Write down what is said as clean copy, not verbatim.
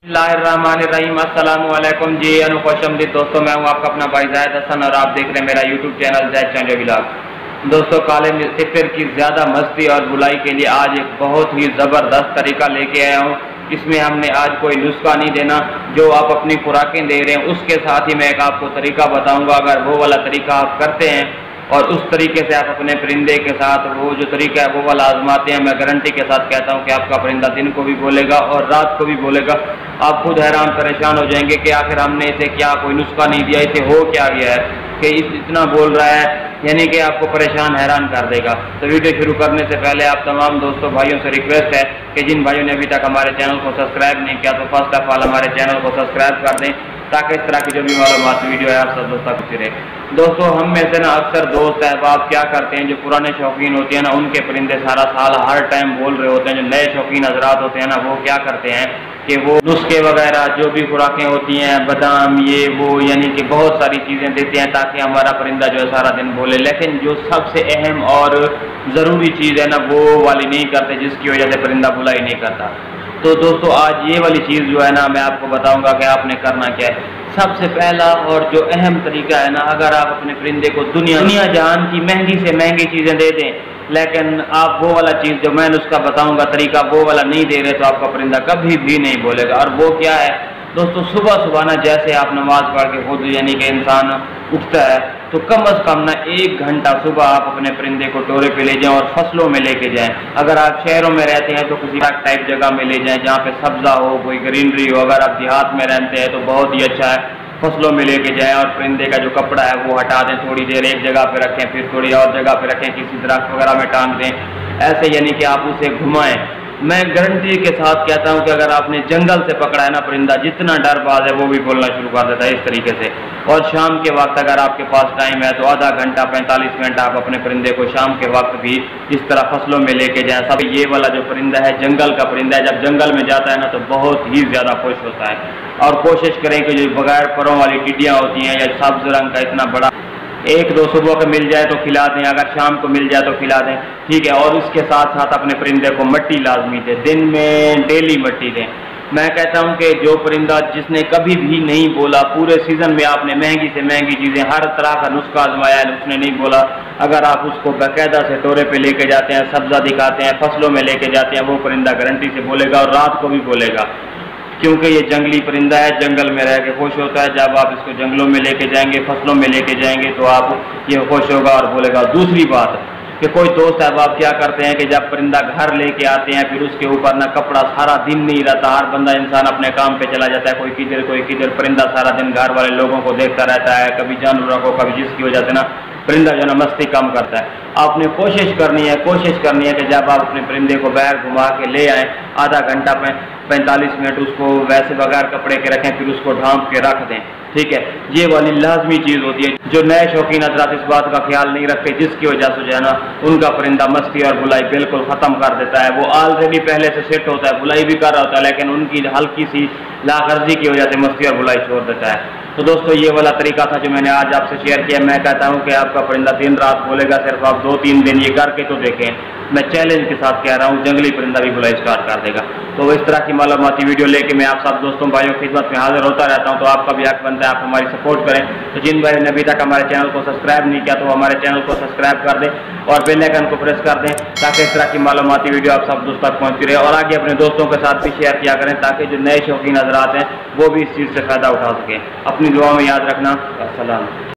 बिस्मिल्लाहिर्रहमानिर्रहीम। अस्सलामु अलैकुम जी। खुशअमदीद दोस्तों, मैं हूँ आपका अपना भाई जायद हसन और आप देख रहे हैं मेरा यूट्यूब चैनल जैद चंडे व्लॉग। दोस्तों, काले फितर की ज़्यादा मस्ती और बुलाई के लिए आज एक बहुत ही ज़बरदस्त तरीका लेके आया हूँ। इसमें हमने आज कोई नुस्खा नहीं देना, जो आप अपनी खुराकें दे रहे हैं उसके साथ ही मैं एक आपको तरीका बताऊँगा। अगर वो वाला तरीका आप करते हैं और उस तरीके से आप अपने परिंदे के साथ वो जो तरीका है वो वाला आजमाते हैं, मैं गारंटी के साथ कहता हूं कि आपका परिंदा दिन को भी बोलेगा और रात को भी बोलेगा। आप खुद हैरान परेशान हो जाएंगे कि आखिर हमने इसे क्या कोई नुस्खा नहीं दिया, इसे हो क्या गया है कि इतना बोल रहा है, यानी कि आपको परेशान हैरान कर देगा। तो वीडियो शुरू करने से पहले आप तमाम दोस्तों भाइयों से रिक्वेस्ट है कि जिन भाइयों ने अभी तक हमारे चैनल को सब्सक्राइब नहीं किया तो फर्स्ट ऑफ ऑल हमारे चैनल को सब्सक्राइब कर दें, ताकि इस तरह की जो भी मालूमात वीडियो है आप सब दोस्तों तक पहुंचे रहे। दोस्तों, हम में से ना अक्सर दोस्त अहबाब क्या करते हैं, जो पुराने शौकीन होते हैं ना, उनके परिंदे सारा साल हर टाइम बोल रहे होते हैं। जो नए शौकीन हजरात होते हैं ना, वो क्या करते हैं कि वो नुस्खे वगैरह जो भी खुराकें होती हैं, बादाम ये वो, यानी कि बहुत सारी चीज़ें देते हैं ताकि हमारा परिंदा जो है सारा दिन बोले। लेकिन जो सबसे अहम और ज़रूरी चीज़ है ना, वो वाली नहीं करते, जिसकी वजह से परिंदा बुलाई नहीं करता। तो दोस्तों, आज ये वाली चीज़ जो है ना, मैं आपको बताऊंगा कि आपने करना क्या है। सबसे पहला और जो अहम तरीका है ना, अगर आप अपने परिंदे को दुनिया जहान की महंगी से महंगी चीज़ें दे दें, लेकिन आप वो वाला चीज़ जो मैं उसका बताऊंगा तरीका वो वाला नहीं दे रहे, तो आपका परिंदा कभी भी नहीं बोलेगा। और वो क्या है दोस्तों, सुबह सुबह ना जैसे आप नमाज पढ़ के खुद यानी कि इंसान उठता है, तो कम अज़ कम ना 1 घंटा सुबह आप अपने परिंदे को टोरे पे ले जाएं और फसलों में लेके जाएं। अगर आप शहरों में रहते हैं तो किसी टाइप जगह में ले जाएं जहाँ पे सब्जा हो, कोई ग्रीनरी हो। अगर आप देहात में रहते हैं तो बहुत ही अच्छा है, फसलों में लेके जाएं और परिंदे का जो कपड़ा है वो हटा दें, थोड़ी देर एक जगह पे रखें, फिर थोड़ी और जगह पे रखें, किसी दरख्त वगैरह में टांग दें, ऐसे यानी कि आप उसे घुमाएं। मैं गारंटी के साथ कहता हूं कि अगर आपने जंगल से पकड़ा है ना परिंदा, जितना डरबाज है वो भी बोलना शुरू कर देता है इस तरीके से। और शाम के वक्त अगर आपके पास टाइम है तो आधा घंटा 45 मिनट आप अपने परिंदे को शाम के वक्त भी इस तरह फसलों में लेके जाएं। सब ये वाला जो परिंदा है जंगल का परिंदा है, जब जंगल में जाता है ना तो बहुत ही ज़्यादा खुश होता है। और कोशिश करें कि जो बगैर परों वाली टिड्डियाँ होती हैं या सब्ज रंग का इतना बड़ा, 1-2 सुबह को मिल जाए तो खिला दें, अगर शाम को मिल जाए तो खिला दें, ठीक है। और उसके साथ साथ अपने परिंदे को मट्टी लाजमी दें, दिन में डेली मट्टी दें। मैं कहता हूं कि जो परिंदा जिसने कभी भी नहीं बोला, पूरे सीज़न में आपने महंगी से महंगी चीज़ें हर तरह का नुस्खा आजमाया है, उसने नहीं बोला, अगर आप उसको बाकायदा से टोरे पे लेके जाते हैं, सब्जा दिखाते हैं, फसलों में लेके जाते हैं, वो परिंदा गारंटी से बोलेगा और रात को भी बोलेगा, क्योंकि ये जंगली परिंदा है, जंगल में रह के खुश होता है। जब आप इसको जंगलों में लेके जाएंगे, फसलों में लेके जाएंगे तो आप ये खुश होगा और बोलेगा। दूसरी बात कि कोई दोस्त है आप क्या करते हैं कि जब परिंदा घर लेके आते हैं, फिर उसके ऊपर ना कपड़ा सारा दिन नहीं रहता, हर बंदा इंसान अपने काम पे चला जाता है, कोई किधर परिंदा सारा दिन घर वाले लोगों को देखता रहता है, कभी जानवरों को, कभी जिसकी वजह से ना परिंदा जो ना मस्ती कम करता है। आपने कोशिश करनी है कि जब आप अपने परिंदे को बाहर घुमा के ले आएँ, आधा घंटा 45 मिनट उसको वैसे बगैर कपड़े के रखें, फिर उसको ढांप के रख दें, ठीक है। ये वाली लाजमी चीज़ होती है। जो नए शौकीन हज़रात इस बात का ख्याल नहीं रखते, जिसकी वजह से जो है ना उनका परिंदा मस्ती और बुलाई बिल्कुल ख़त्म कर देता है। वो ऑलरेडी पहले से सेट होता है, बुलाई भी कर रहा होता है, लेकिन उनकी हल्की सी लागर्जी की वजह से मस्ती और बुलाई छोड़ देता है। तो दोस्तों, ये वाला तरीका था जो मैंने आज आपसे शेयर किया। मैं कहता हूँ कि आपका परिंदा दिन रात बोलेगा, सिर्फ आप 2-3 दिन ये करके तो देखें। मैं चैलेंज के साथ कह रहा हूँ, जंगली परिंदा भी बुलाई स्टार्ट कर देगा। तो इस तरह की मालूमाती वीडियो लेके मैं आप सब दोस्तों भाइयों की खिदमत में हाजिर होता रहता हूँ। तो आपका भी हक बनता है आप हमारी सपोर्ट करें। तो जिन भाइयों ने अभी तक हमारे चैनल को सब्सक्राइब नहीं किया तो हमारे चैनल को सब्सक्राइब कर दें और बेल आइकन को प्रेस कर दें, ताकि इस तरह की मालूमाती वीडियो आप सब दोस्तों तक पहुँचती रहे। और आगे अपने दोस्तों के साथ भी शेयर किया करें, ताकि जो नए शौकीन हज़रात हैं वो भी इस चीज़ से फ़ायदा उठा सकें। अपनी दुआ में याद रखना। अस्सलाम।